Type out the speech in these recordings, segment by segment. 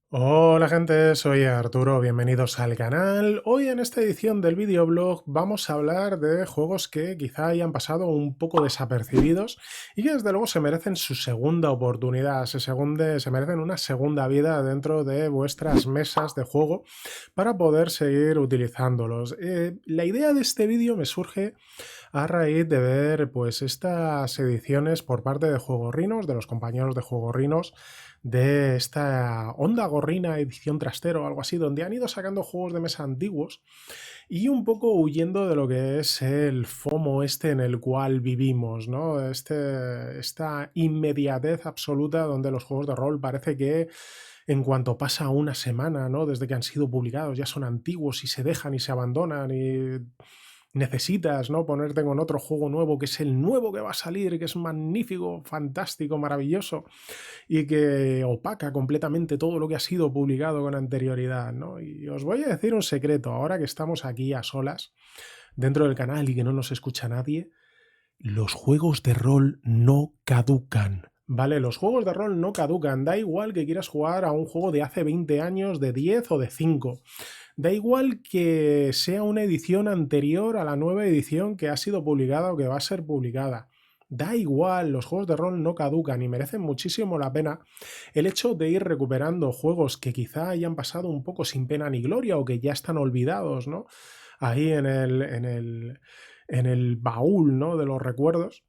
Hola gente, soy Arturo, bienvenidos al canal. Hoy en esta edición del videoblog vamos a hablar de juegos que quizá hayan pasado un poco desapercibidos y que desde luego se merecen su segunda oportunidad, se merecen una segunda vida dentro de vuestras mesas de juego para poder seguir utilizándolos. La idea de este vídeo me surge a raíz de ver pues estas ediciones por parte de Juegorrinos, de los compañeros de Juegorrinos, de esta Onda Gorrina edición trastero o algo así, donde han ido sacando juegos de mesa antiguos y un poco huyendo de lo que es el FOMO este en el cual vivimos, ¿no? Esta inmediatez absoluta donde los juegos de rol parece que en cuanto pasa una semana, ¿no? Desde que han sido publicados, ya son antiguos y se dejan y se abandonan y necesitas, ¿no? Ponerte con otro juego nuevo que es el nuevo que va a salir, que es magnífico, fantástico, maravilloso y que opaca completamente todo lo que ha sido publicado con anterioridad, ¿no? Y os voy a decir un secreto, ahora que estamos aquí a solas dentro del canal y que no nos escucha nadie, los juegos de rol no caducan. Vale, los juegos de rol no caducan, da igual que quieras jugar a un juego de hace 20 años, de 10 o de 5. Da igual que sea una edición anterior a la nueva edición que ha sido publicada o que va a ser publicada. Da igual, los juegos de rol no caducan y merecen muchísimo la pena el hecho de ir recuperando juegos que quizá hayan pasado un poco sin pena ni gloria o que ya están olvidados, ¿no? Ahí en el baúl, ¿no? De los recuerdos.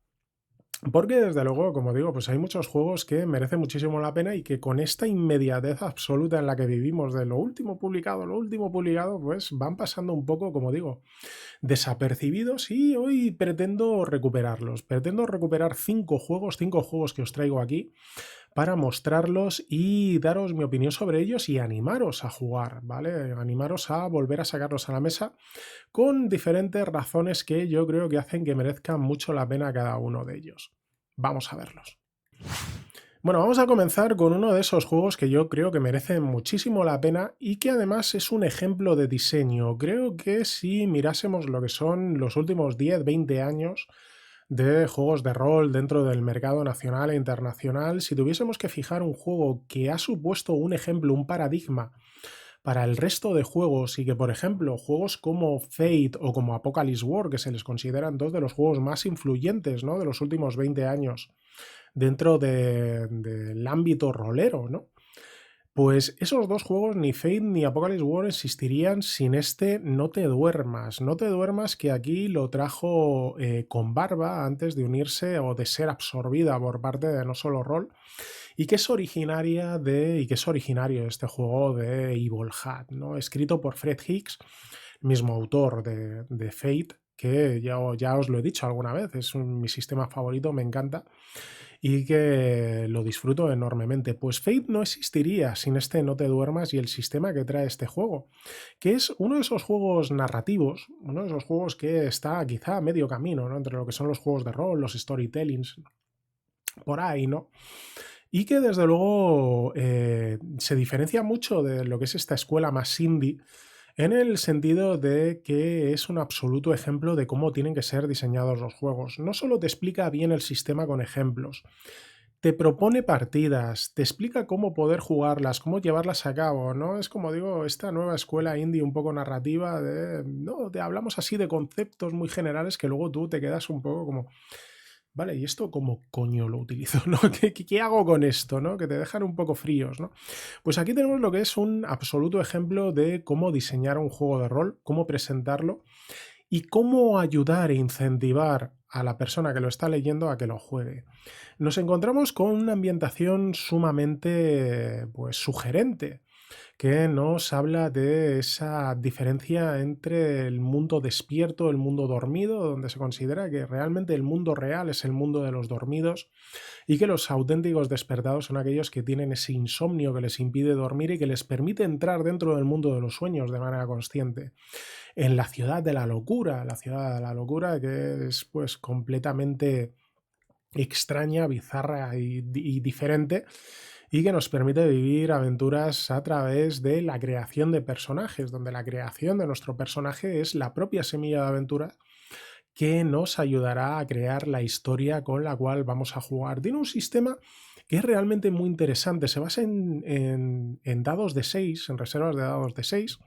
Porque desde luego, como digo, pues hay muchos juegos que merecen muchísimo la pena y que con esta inmediatez absoluta en la que vivimos de lo último publicado, pues van pasando un poco, como digo, desapercibidos y hoy pretendo recuperarlos. Pretendo recuperar cinco juegos que os traigo aquí para mostrarlos y daros mi opinión sobre ellos y animaros a jugar, ¿vale? Animaros a volver a sacarlos a la mesa con diferentes razones que yo creo que hacen que merezcan mucho la pena cada uno de ellos. Vamos a verlos. Bueno, vamos a comenzar con uno de esos juegos que yo creo que merecen muchísimo la pena y que además es un ejemplo de diseño. Creo que si mirásemos lo que son los últimos 10, 20 años de juegos de rol dentro del mercado nacional e internacional, si tuviésemos que fijar un juego que ha supuesto un ejemplo, un paradigma para el resto de juegos y que, por ejemplo, juegos como Fate o como Apocalypse War, que se les consideran dos de los juegos más influyentes, ¿no? De los últimos 20 años dentro del ámbito rolero, ¿no? Pues esos dos juegos, ni Fate ni Apocalypse War, existirían sin este No te duermas. No te duermas, que aquí lo trajo con barba antes de unirse o de ser absorbida por parte de No Solo Roll, y que es originario de este juego de Evil Hat, ¿no? Escrito por Fred Hicks, mismo autor de Fate, que ya os lo he dicho alguna vez, es mi sistema favorito, me encanta y que lo disfruto enormemente. Pues Fate no existiría sin este No te duermas y el sistema que trae este juego, que es uno de esos juegos narrativos, uno de esos juegos que está quizá a medio camino, ¿no? Entre lo que son los juegos de rol, los storytellings, por ahí, ¿no? Y que desde luego se diferencia mucho de lo que es esta escuela más indie en el sentido de que es un absoluto ejemplo de cómo tienen que ser diseñados los juegos. No solo te explica bien el sistema con ejemplos, te propone partidas, te explica cómo poder jugarlas, cómo llevarlas a cabo, ¿no? Es como digo, esta nueva escuela indie un poco narrativa de, no, te hablamos así de conceptos muy generales que luego tú te quedas un poco como, vale, ¿y esto cómo coño lo utilizo? ¿No? ¿Qué hago con esto? ¿No? Que te dejan un poco fríos, ¿no? Pues aquí tenemos lo que es un absoluto ejemplo de cómo diseñar un juego de rol, cómo presentarlo y cómo ayudar e incentivar a la persona que lo está leyendo a que lo juegue. Nos encontramos con una ambientación sumamente pues, sugerente, que nos habla de esa diferencia entre el mundo despierto, el mundo dormido, donde se considera que realmente el mundo real es el mundo de los dormidos y que los auténticos despertados son aquellos que tienen ese insomnio que les impide dormir y que les permite entrar dentro del mundo de los sueños de manera consciente. En la ciudad de la locura que es pues completamente extraña, bizarra y diferente y que nos permite vivir aventuras a través de la creación de personajes, donde la creación de nuestro personaje es la propia semilla de aventura que nos ayudará a crear la historia con la cual vamos a jugar. Tiene un sistema que es realmente muy interesante. Se basa en dados de 6, en reservas de dados de 6.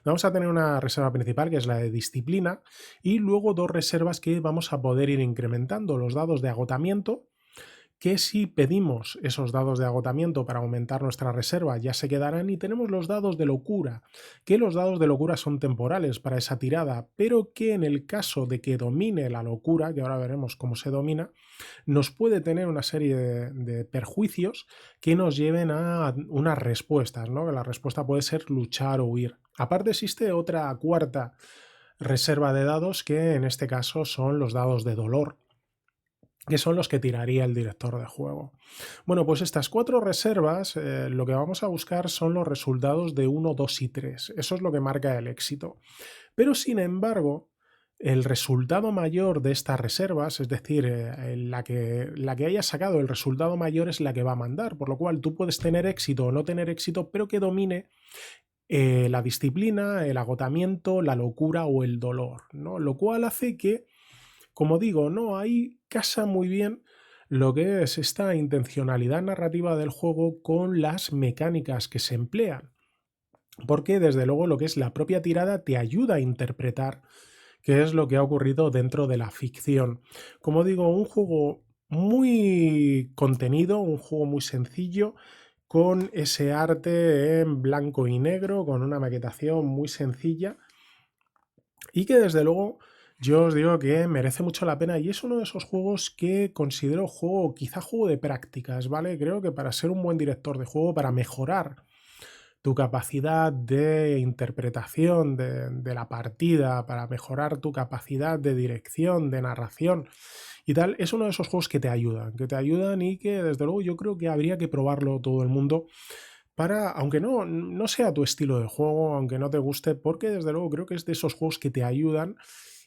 Vamos a tener una reserva principal, que es la de disciplina, y luego dos reservas que vamos a poder ir incrementando: los dados de agotamiento, que si pedimos esos dados de agotamiento para aumentar nuestra reserva ya se quedarán, y tenemos los dados de locura, que los dados de locura son temporales para esa tirada, pero que en el caso de que domine la locura, que ahora veremos cómo se domina, nos puede tener una serie de perjuicios que nos lleven a unas respuestas, ¿no? Que la respuesta puede ser luchar o huir. Aparte existe otra cuarta reserva de dados, que en este caso son los dados de dolor, que son los que tiraría el director de juego. Bueno, pues estas cuatro reservas, lo que vamos a buscar son los resultados de 1, 2 y 3. Eso es lo que marca el éxito. Pero sin embargo, el resultado mayor de estas reservas, es decir, la que haya sacado el resultado mayor, es la que va a mandar, por lo cual tú puedes tener éxito o no tener éxito, pero que domine la disciplina, el agotamiento, la locura o el dolor, ¿no? Lo cual hace que, como digo, no, ahí casa muy bien lo que es esta intencionalidad narrativa del juego con las mecánicas que se emplean. Porque desde luego lo que es la propia tirada te ayuda a interpretar qué es lo que ha ocurrido dentro de la ficción. Como digo, un juego muy contenido, un juego muy sencillo, con ese arte en blanco y negro, con una maquetación muy sencilla, y que desde luego yo os digo que merece mucho la pena, y es uno de esos juegos que considero juego, quizá juego de prácticas, ¿vale? Creo que para ser un buen director de juego, para mejorar tu capacidad de interpretación de la partida, para mejorar tu capacidad de dirección, de narración y tal, es uno de esos juegos que te ayudan, y que desde luego yo creo que habría que probarlo todo el mundo para, aunque no sea tu estilo de juego, aunque no te guste, porque desde luego creo que es de esos juegos que te ayudan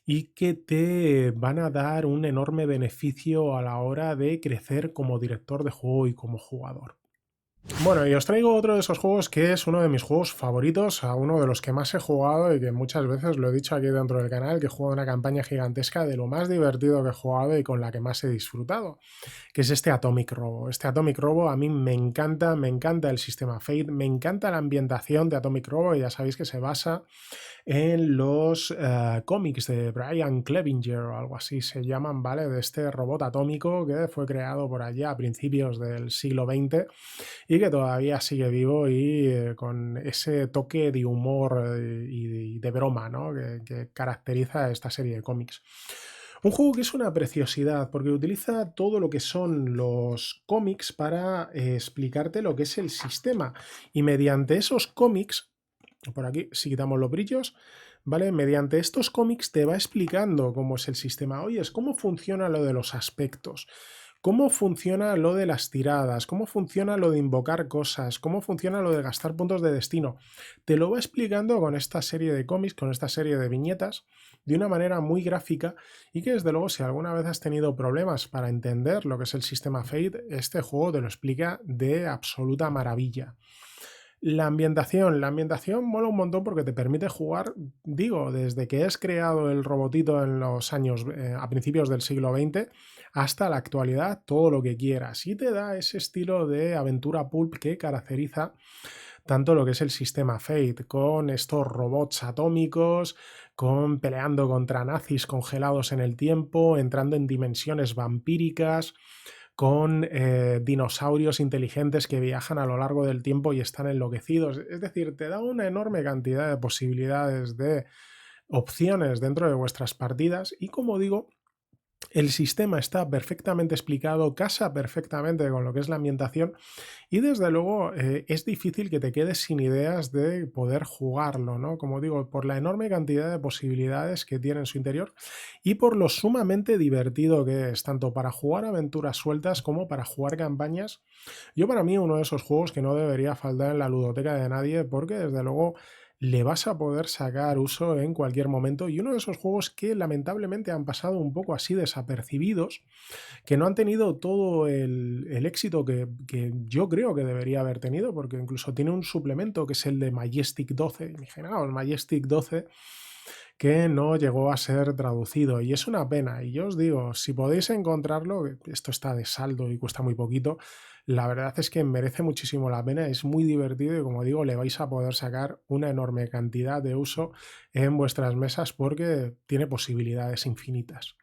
y que te van a dar un enorme beneficio a la hora de crecer como director de juego y como jugador. Bueno, y os traigo otro de esos juegos que es uno de mis juegos favoritos, a uno de los que más he jugado y que muchas veces lo he dicho aquí dentro del canal, que he jugado una campaña gigantesca, de lo más divertido que he jugado y con la que más he disfrutado, que es este Atomic Robo. Este Atomic Robo a mí me encanta el sistema Fate, me encanta la ambientación de Atomic Robo, y ya sabéis que se basa en los cómics de Brian Clevenger o algo así se llaman, ¿vale? De este robot atómico que fue creado por allá a principios del siglo XX y que todavía sigue vivo, y con ese toque de humor y de broma, ¿no? que caracteriza a esta serie de cómics. Un juego que es una preciosidad porque utiliza todo lo que son los cómics para explicarte lo que es el sistema, y mediante esos cómics, por aquí si quitamos los brillos, ¿vale? Mediante estos cómics te va explicando cómo es el sistema. Oye, es cómo funciona lo de los aspectos, cómo funciona lo de las tiradas, cómo funciona lo de invocar cosas, cómo funciona lo de gastar puntos de destino. Te lo va explicando con esta serie de cómics, con esta serie de viñetas, de una manera muy gráfica, y que desde luego si alguna vez has tenido problemas para entender lo que es el sistema Fate, este juego te lo explica de absoluta maravilla. La ambientación mola un montón porque te permite jugar, digo, desde que es creado el robotito en los años, a principios del siglo XX, hasta la actualidad, todo lo que quieras. Y te da ese estilo de aventura pulp que caracteriza tanto lo que es el sistema Fate, con estos robots atómicos, con peleando contra nazis congelados en el tiempo, entrando en dimensiones vampíricas, con dinosaurios inteligentes que viajan a lo largo del tiempo y están enloquecidos. Es decir, te da una enorme cantidad de posibilidades, de opciones dentro de vuestras partidas, y como digo, el sistema está perfectamente explicado, casa perfectamente con lo que es la ambientación, y desde luego es difícil que te quedes sin ideas de poder jugarlo, ¿no? Como digo, por la enorme cantidad de posibilidades que tiene en su interior y por lo sumamente divertido que es, tanto para jugar aventuras sueltas como para jugar campañas. Yo, para mí, uno de esos juegos que no debería faltar en la ludoteca de nadie, porque desde luego le vas a poder sacar uso en cualquier momento, y uno de esos juegos que lamentablemente han pasado un poco así desapercibidos, que no han tenido todo el éxito que yo creo que debería haber tenido, porque incluso tiene un suplemento que es el de Majestic 12, imaginaos, el Majestic 12, que no llegó a ser traducido, y es una pena. Y yo os digo, si podéis encontrarlo, esto está de saldo y cuesta muy poquito, la verdad es que merece muchísimo la pena, es muy divertido y como digo, le vais a poder sacar una enorme cantidad de uso en vuestras mesas porque tiene posibilidades infinitas.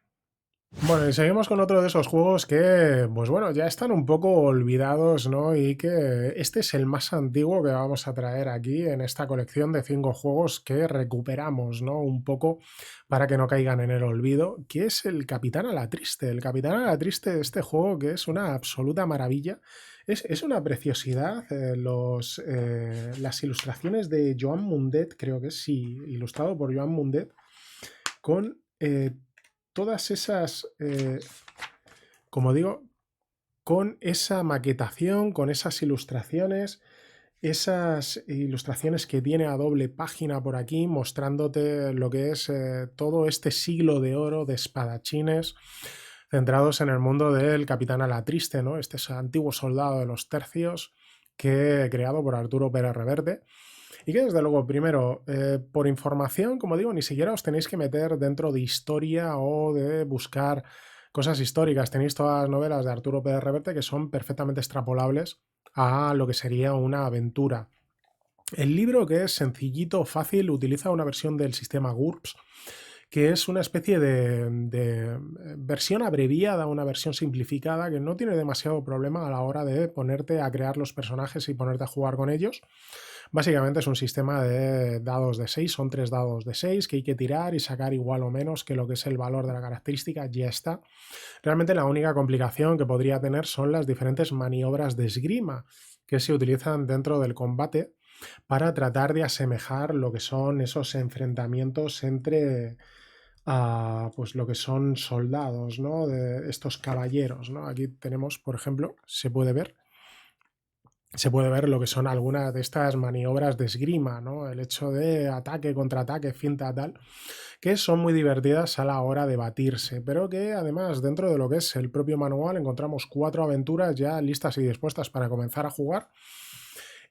Bueno, y seguimos con otro de esos juegos que, pues bueno, ya están un poco olvidados, ¿no? Y que este es el más antiguo que vamos a traer aquí en esta colección de 5 juegos que recuperamos, ¿no? Un poco para que no caigan en el olvido, que es el Capitán a la Triste. El Capitán a la Triste de este juego que es una absoluta maravilla. Es una preciosidad. Las ilustraciones de Joan Mundet, creo que es, sí, ilustrado por Joan Mundet, con todas esas, como digo, con esa maquetación, con esas ilustraciones que tiene a doble página por aquí, mostrándote lo que es todo este siglo de oro de espadachines centrados en el mundo del Capitán a la Triste, ¿no? Este es antiguo soldado de los tercios que creado por Arturo Pérez Reverte. Y que desde luego, primero, por información, como digo, ni siquiera os tenéis que meter dentro de historia o de buscar cosas históricas. Tenéis todas las novelas de Arturo Pérez Reverte que son perfectamente extrapolables a lo que sería una aventura. El libro, que es sencillito, fácil, utiliza una versión del sistema GURPS, que es una especie de versión abreviada, una versión simplificada, que no tiene demasiado problema a la hora de ponerte a crear los personajes y ponerte a jugar con ellos. Básicamente es un sistema de dados de 6, son 3 dados de 6 que hay que tirar y sacar igual o menos que lo que es el valor de la característica, ya está. Realmente la única complicación que podría tener son las diferentes maniobras de esgrima que se utilizan dentro del combate para tratar de asemejar lo que son esos enfrentamientos entre pues lo que son soldados, ¿no? De estos caballeros, ¿no? Aquí tenemos, por ejemplo, se puede ver lo que son algunas de estas maniobras de esgrima, ¿no? El hecho de ataque, contraataque, finta, tal, que son muy divertidas a la hora de batirse, pero que además dentro de lo que es el propio manual encontramos 4 aventuras ya listas y dispuestas para comenzar a jugar.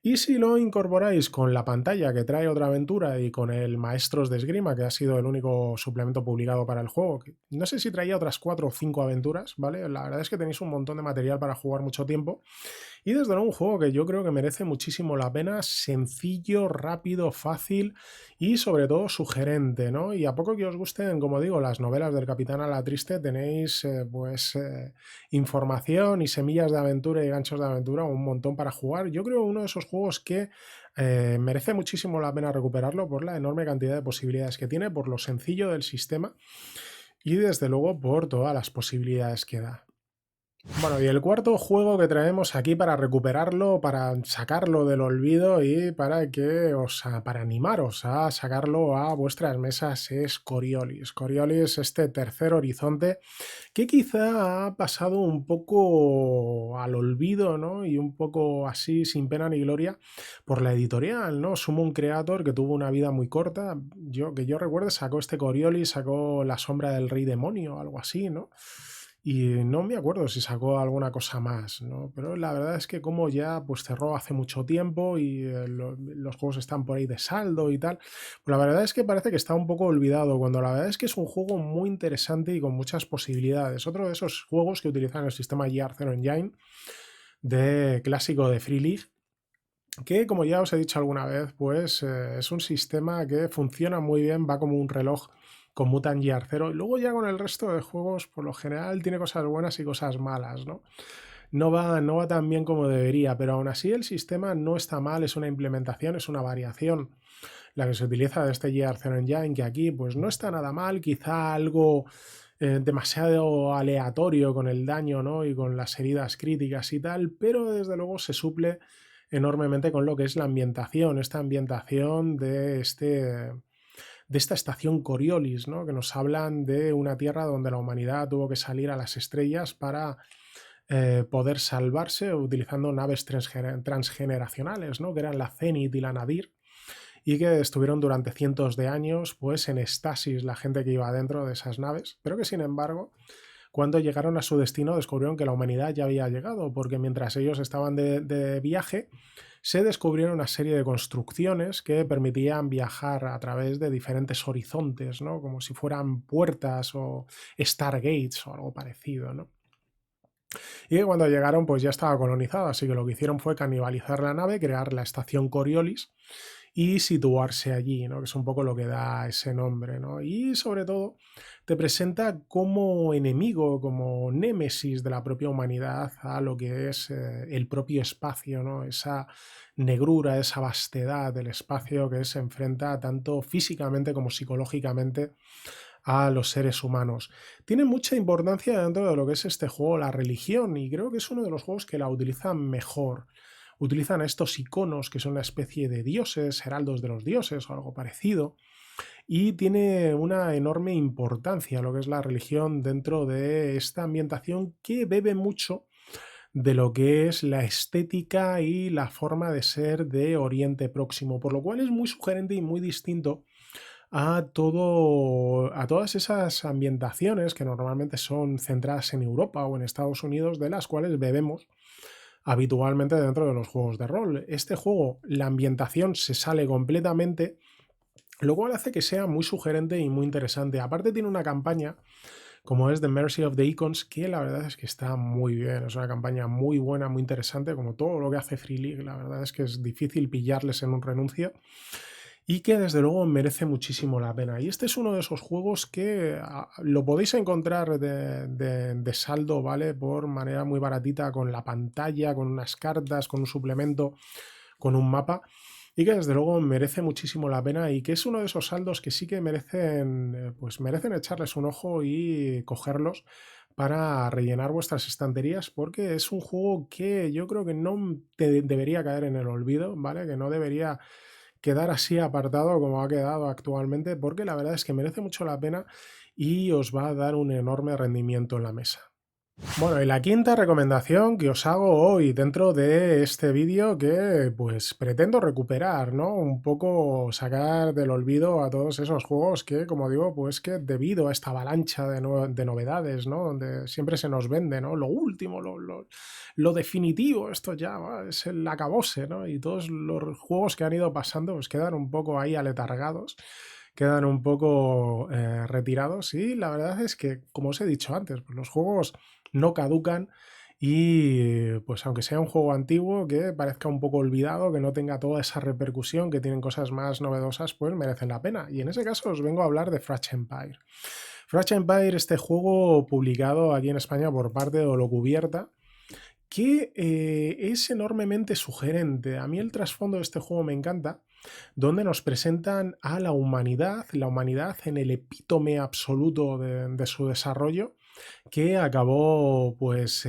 Y si lo incorporáis con la pantalla que trae otra aventura y con el Maestros de Esgrima, que ha sido el único suplemento publicado para el juego, que no sé si traía otras 4 o 5 aventuras, ¿vale? La verdad es que tenéis un montón de material para jugar mucho tiempo. Y desde luego un juego que yo creo que merece muchísimo la pena, sencillo, rápido, fácil y sobre todo sugerente, ¿no? Y a poco que os gusten, como digo, las novelas del Capitán a la Triste, tenéis información y semillas de aventura y ganchos de aventura un montón para jugar. Yo creo uno de esos juegos que merece muchísimo la pena recuperarlo por la enorme cantidad de posibilidades que tiene, por lo sencillo del sistema y desde luego por todas las posibilidades que da. Bueno, y el cuarto juego que traemos aquí para recuperarlo, para sacarlo del olvido y para animaros a sacarlo a vuestras mesas es Coriolis. Coriolis, este tercer horizonte que quizá ha pasado un poco al olvido, ¿no? Y un poco así sin pena ni gloria por la editorial, ¿no? Summon Creator, que tuvo una vida muy corta. Que yo recuerde, sacó este Coriolis, sacó La sombra del rey demonio, algo así, ¿no? Y no me acuerdo si sacó alguna cosa más, ¿no? Pero la verdad es que como ya pues cerró hace mucho tiempo y los juegos están por ahí de saldo y tal, pues la verdad es que parece que está un poco olvidado, cuando la verdad es que es un juego muy interesante y con muchas posibilidades. Otro de esos juegos que utilizan el sistema Year Zero Engine de clásico de Free League, que como ya os he dicho alguna vez, pues es un sistema que funciona muy bien, va como un reloj con Mutant Year Zero, y luego ya con el resto de juegos, por lo general, tiene cosas buenas y cosas malas, ¿no? No va tan bien como debería, pero aún así el sistema no está mal, es una implementación, es una variación la que se utiliza de este Year Zero Engine, que aquí pues no está nada mal, quizá algo demasiado aleatorio con el daño, ¿no? Y con las heridas críticas y tal, pero desde luego se suple enormemente con lo que es la ambientación, esta ambientación de esta estación Coriolis, ¿no? Que nos hablan de una tierra donde la humanidad tuvo que salir a las estrellas para poder salvarse utilizando naves transgeneracionales, ¿no? Que eran la Zenith y la Nadir, y que estuvieron durante cientos de años pues en estasis la gente que iba dentro de esas naves, pero que sin embargo cuando llegaron a su destino descubrieron que la humanidad ya había llegado, porque mientras ellos estaban de viaje se descubrieron una serie de construcciones que permitían viajar a través de diferentes horizontes, ¿no? Como si fueran puertas o stargates o algo parecido, ¿no? Y que cuando llegaron pues ya estaba colonizada, así que lo que hicieron fue canibalizar la nave, crear la estación Coriolis y situarse allí, ¿no? Que es un poco lo que da ese nombre, ¿no? Y sobre todo te presenta como enemigo, como némesis de la propia humanidad a lo que es el propio espacio, ¿no? Esa negrura, esa vastedad del espacio que se enfrenta tanto físicamente como psicológicamente a los seres humanos. Tiene mucha importancia dentro de lo que es este juego la religión y creo que es uno de los juegos que la utilizan mejor. Utilizan estos iconos que son una especie de dioses, heraldos de los dioses o algo parecido, y tiene una enorme importancia lo que es la religión dentro de esta ambientación que bebe mucho de lo que es la estética y la forma de ser de Oriente Próximo, por lo cual es muy sugerente y muy distinto a todas esas ambientaciones que normalmente son centradas en Europa o en Estados Unidos, de las cuales bebemos habitualmente dentro de los juegos de rol. Este juego, la ambientación se sale completamente, lo cual hace que sea muy sugerente y muy interesante. Aparte tiene una campaña como es The Mercy of the Icons, que la verdad es que está muy bien, es una campaña muy buena, muy interesante, como todo lo que hace Free League, la verdad es que es difícil pillarles en un renuncio y que desde luego merece muchísimo la pena. Y este es uno de esos juegos que lo podéis encontrar de saldo, ¿vale? Por manera muy baratita, con la pantalla, con unas cartas, con un suplemento, con un mapa, y que desde luego merece muchísimo la pena y que es uno de esos saldos que sí que merecen, pues merecen echarles un ojo y cogerlos para rellenar vuestras estanterías, porque es un juego que yo creo que no debería caer en el olvido, ¿vale? Que no debería quedar así apartado como ha quedado actualmente, porque la verdad es que merece mucho la pena y os va a dar un enorme rendimiento en la mesa. Bueno, y la quinta recomendación que os hago hoy dentro de este vídeo que pues pretendo recuperar, ¿no? Un poco sacar del olvido a todos esos juegos que, como digo, pues que debido a esta avalancha de novedades, ¿no? Donde siempre se nos vende, ¿no? Lo último, lo definitivo, esto ya es el acabose, ¿no? Y todos los juegos que han ido pasando pues quedan un poco ahí aletargados, quedan un poco retirados y la verdad es que, como os he dicho antes, pues los juegos no caducan y pues aunque sea un juego antiguo que parezca un poco olvidado, que no tenga toda esa repercusión, que tienen cosas más novedosas, pues merecen la pena. Y en ese caso os vengo a hablar de Fratch Empire. Fratch Empire, este juego publicado aquí en España por parte de Holocubierta, que es enormemente sugerente. A mí el trasfondo de este juego me encanta, donde nos presentan a la humanidad en el epítome absoluto de su desarrollo, que acabó pues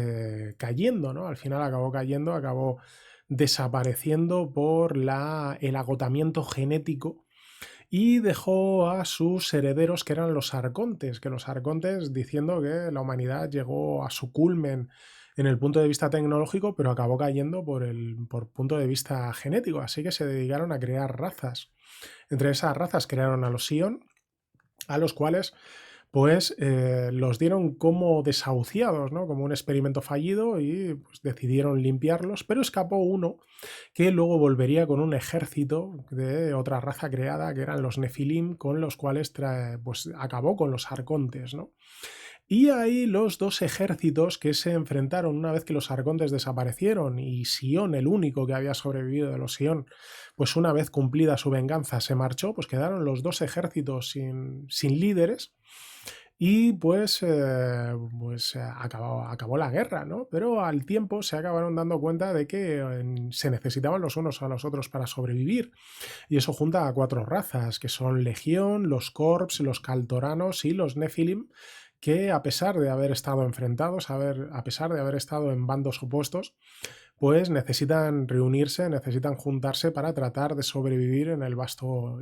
cayendo, ¿no? Al final acabó cayendo, acabó desapareciendo por el agotamiento genético y dejó a sus herederos que eran los arcontes, que los arcontes diciendo que la humanidad llegó a su culmen en el punto de vista tecnológico, pero acabó cayendo por punto de vista genético, así que se dedicaron a crear razas. Entre esas razas crearon a los Sion, a los cuales pues los dieron como desahuciados, ¿no? Como un experimento fallido y pues, decidieron limpiarlos, pero escapó uno que luego volvería con un ejército de otra raza creada, que eran los Nefilim, con los cuales pues, acabó con los arcontes, ¿no? Y ahí los dos ejércitos que se enfrentaron una vez que los arcontes desaparecieron y Sion, el único que había sobrevivido de los Sion, pues una vez cumplida su venganza se marchó, pues quedaron los dos ejércitos sin líderes y acabó la guerra, ¿no? Pero al tiempo se acabaron dando cuenta de que se necesitaban los unos a los otros para sobrevivir. Y eso junta a cuatro razas, que son Legión, los Corps, los Kaltoranos y los Nephilim, que a pesar de haber estado enfrentados, a pesar de haber estado en bandos opuestos, pues necesitan reunirse, necesitan juntarse para tratar de sobrevivir en el vasto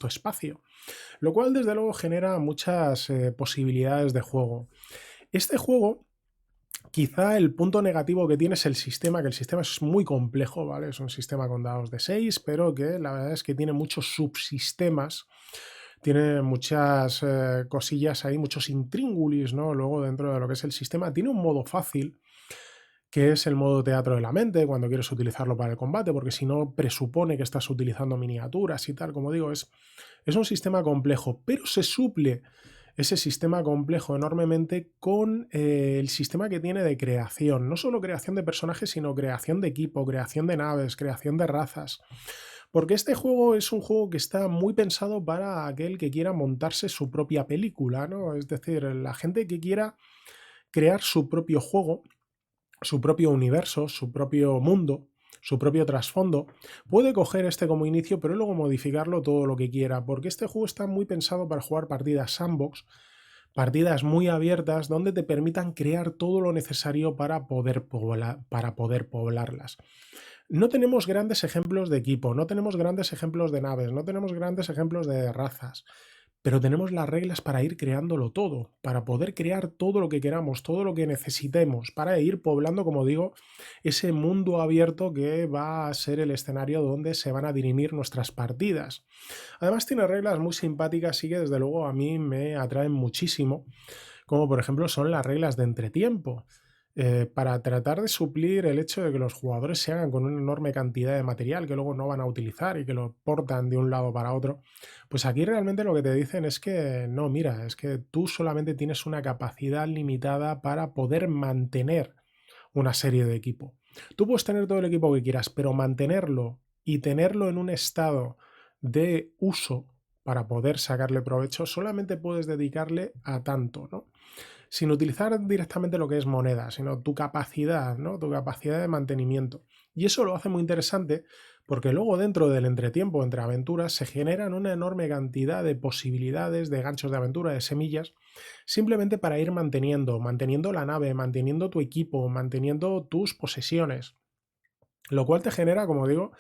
espacio, lo cual desde luego genera muchas posibilidades de juego. Este juego, quizá el punto negativo que tiene es el sistema, que el sistema es muy complejo, ¿vale? Es un sistema con dados de 6, pero que la verdad es que tiene muchos subsistemas, tiene muchas cosillas ahí, muchos intríngulis, ¿no? Luego dentro de lo que es el sistema, tiene un modo fácil, que es el modo teatro de la mente, cuando quieres utilizarlo para el combate, porque si no presupone que estás utilizando miniaturas y tal, como digo, es un sistema complejo, pero se suple ese sistema complejo enormemente con el sistema que tiene de creación. No solo creación de personajes, sino creación de equipo, creación de naves, creación de razas. Porque este juego es un juego que está muy pensado para aquel que quiera montarse su propia película, ¿no? Es decir, la gente que quiera crear su propio juego, su propio universo, su propio mundo, su propio trasfondo, puede coger este como inicio, pero luego modificarlo todo lo que quiera, porque este juego está muy pensado para jugar partidas sandbox, partidas muy abiertas, donde te permitan crear todo lo necesario para poder poblarlas. No tenemos grandes ejemplos de equipo, no tenemos grandes ejemplos de naves, no tenemos grandes ejemplos de razas, pero tenemos las reglas para ir creándolo todo, para poder crear todo lo que queramos, todo lo que necesitemos, para ir poblando, como digo, ese mundo abierto que va a ser el escenario donde se van a dirimir nuestras partidas. Además tiene reglas muy simpáticas y que desde luego a mí me atraen muchísimo, como por ejemplo son las reglas de entretiempo. Para tratar de suplir el hecho de que los jugadores se hagan con una enorme cantidad de material que luego no van a utilizar y que lo portan de un lado para otro, pues aquí realmente lo que te dicen es que no, mira, es que tú solamente tienes una capacidad limitada para poder mantener una serie de equipo. Tú puedes tener todo el equipo que quieras, pero mantenerlo y tenerlo en un estado de uso para poder sacarle provecho, solamente puedes dedicarle a tanto, ¿no? Sin utilizar directamente lo que es moneda, sino tu capacidad, ¿no? Tu capacidad de mantenimiento. Y eso lo hace muy interesante porque luego dentro del entretiempo, entre aventuras, se generan una enorme cantidad de posibilidades, de ganchos de aventura, de semillas, simplemente para ir manteniendo la nave, manteniendo tu equipo, manteniendo tus posesiones. Lo cual te genera, como digo,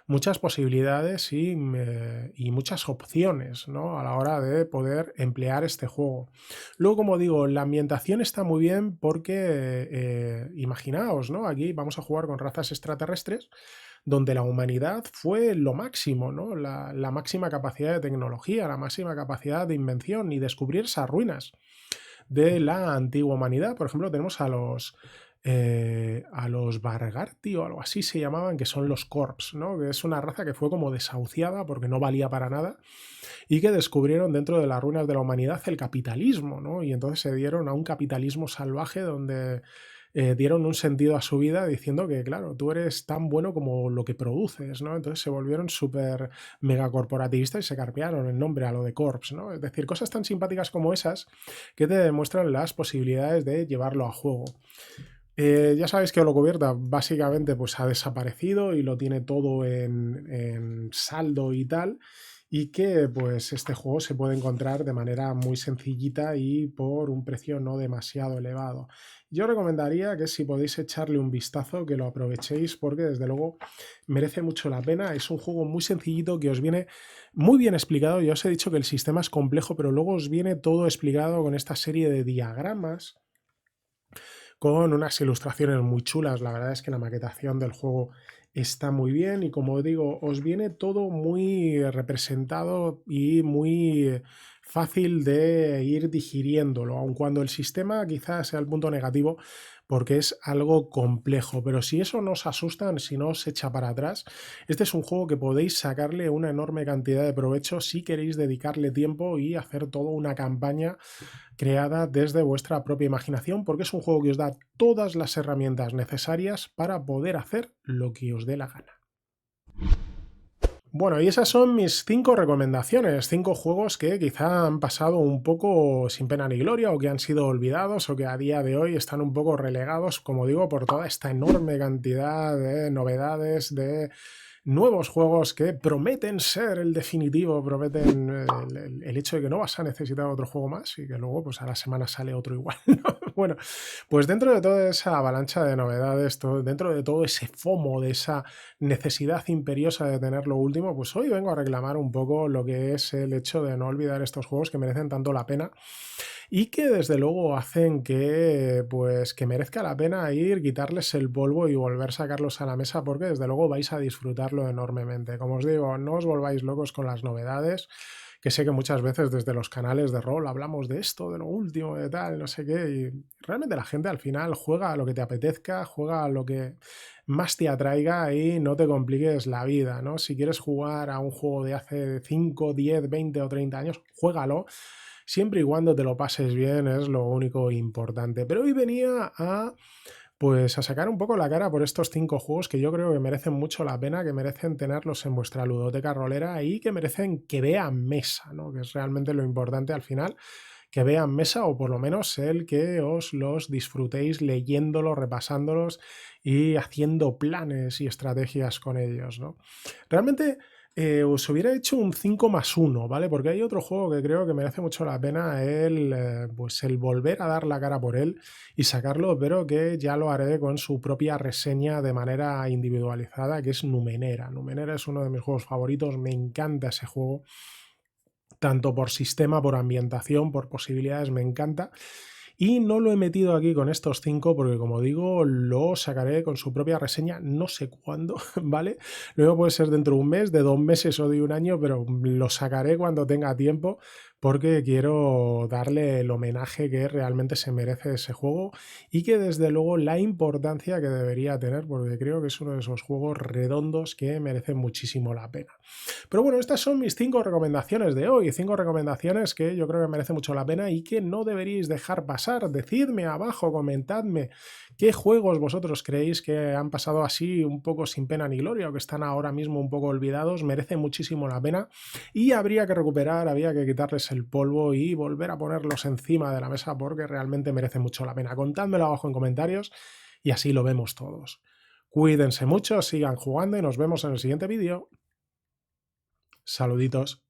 muchas posibilidades y muchas opciones, ¿no? A la hora de poder emplear este juego. Luego, como digo, la ambientación está muy bien porque, imaginaos, ¿no? Aquí vamos a jugar con razas extraterrestres donde la humanidad fue lo máximo, ¿no? La máxima capacidad de tecnología, la máxima capacidad de invención y descubrir esas ruinas de la antigua humanidad. Por ejemplo, tenemos a los Bargarti o algo así se llamaban, que son los Corps, ¿no? Que es una raza que fue como desahuciada porque no valía para nada y que descubrieron dentro de las ruinas de la humanidad el capitalismo, ¿no? Y entonces se dieron a un capitalismo salvaje donde dieron un sentido a su vida diciendo que, claro, tú eres tan bueno como lo que produces, ¿no? Entonces se volvieron súper megacorporativistas y se carpearon el nombre a lo de Corps, ¿no? Es decir, cosas tan simpáticas como esas que te demuestran las posibilidades de llevarlo a juego. Ya sabéis que Holocubierta básicamente pues ha desaparecido y lo tiene todo en saldo y tal, y que pues este juego se puede encontrar de manera muy sencillita y por un precio no demasiado elevado. Yo recomendaría que si podéis echarle un vistazo, que lo aprovechéis porque desde luego merece mucho la pena. Es un juego muy sencillito que os viene muy bien explicado. Ya os he dicho que el sistema es complejo, pero luego os viene todo explicado con esta serie de diagramas con unas ilustraciones muy chulas. La verdad es que la maquetación del juego está muy bien y, como digo, os viene todo muy representado y muy fácil de ir digiriéndolo, aun cuando el sistema quizás sea el punto negativo porque es algo complejo, pero si eso no os asusta, si no os echa para atrás, este es un juego que podéis sacarle una enorme cantidad de provecho si queréis dedicarle tiempo y hacer toda una campaña creada desde vuestra propia imaginación, porque es un juego que os da todas las herramientas necesarias para poder hacer lo que os dé la gana. Bueno, y esas son mis 5 recomendaciones, 5 juegos que quizá han pasado un poco sin pena ni gloria o que han sido olvidados o que a día de hoy están un poco relegados, como digo, por toda esta enorme cantidad de novedades, de nuevos juegos que prometen ser el definitivo, prometen el hecho de que no vas a necesitar otro juego más y que luego pues a la semana sale otro igual, ¿no? Bueno, pues dentro de toda esa avalancha de novedades, dentro de todo ese FOMO, de esa necesidad imperiosa de tener lo último, pues hoy vengo a reclamar un poco lo que es el hecho de no olvidar estos juegos que merecen tanto la pena y que desde luego hacen que pues que merezca la pena ir, quitarles el polvo y volver a sacarlos a la mesa porque desde luego vais a disfrutarlo enormemente. Como os digo, no os volváis locos con las novedades, que sé que muchas veces desde los canales de rol hablamos de esto, de lo último, de tal, no sé qué, y realmente la gente al final juega a lo que te apetezca, juega a lo que más te atraiga y no te compliques la vida, ¿no? Si quieres jugar a un juego de hace 5, 10, 20 o 30 años, juégalo. Siempre y cuando te lo pases bien es lo único importante. Pero hoy venía pues a sacar un poco la cara por estos 5 juegos que yo creo que merecen mucho la pena, que merecen tenerlos en vuestra ludoteca rolera y que merecen que vean mesa, ¿no? Que es realmente lo importante al final, que vean mesa o por lo menos el que os los disfrutéis leyéndolos, repasándolos y haciendo planes y estrategias con ellos, ¿no? Realmente os hubiera hecho un 5+1, ¿vale? Porque hay otro juego que creo que merece mucho la pena pues el volver a dar la cara por él y sacarlo, pero que ya lo haré con su propia reseña de manera individualizada, que es Numenera. Numenera es uno de mis juegos favoritos, me encanta ese juego, tanto por sistema, por ambientación, por posibilidades, me encanta. Y no lo he metido aquí con estos 5 porque, como digo, lo sacaré con su propia reseña, no sé cuándo, ¿vale? Luego puede ser dentro de un mes, de 2 meses o de un año, pero lo sacaré cuando tenga tiempo porque quiero darle el homenaje que realmente se merece ese juego y que desde luego la importancia que debería tener, porque creo que es uno de esos juegos redondos que merecen muchísimo la pena. Pero bueno, estas son mis 5 recomendaciones de hoy, 5 recomendaciones que yo creo que merece mucho la pena y que no deberíais dejar pasar. Decidme abajo, comentadme qué juegos vosotros creéis que han pasado así un poco sin pena ni gloria o que están ahora mismo un poco olvidados. Merece muchísimo la pena y habría que recuperar, habría que quitarles el polvo y volver a ponerlos encima de la mesa porque realmente merece mucho la pena. Contádmelo abajo en comentarios y así lo vemos todos. Cuídense mucho, sigan jugando y nos vemos en el siguiente vídeo. Saluditos.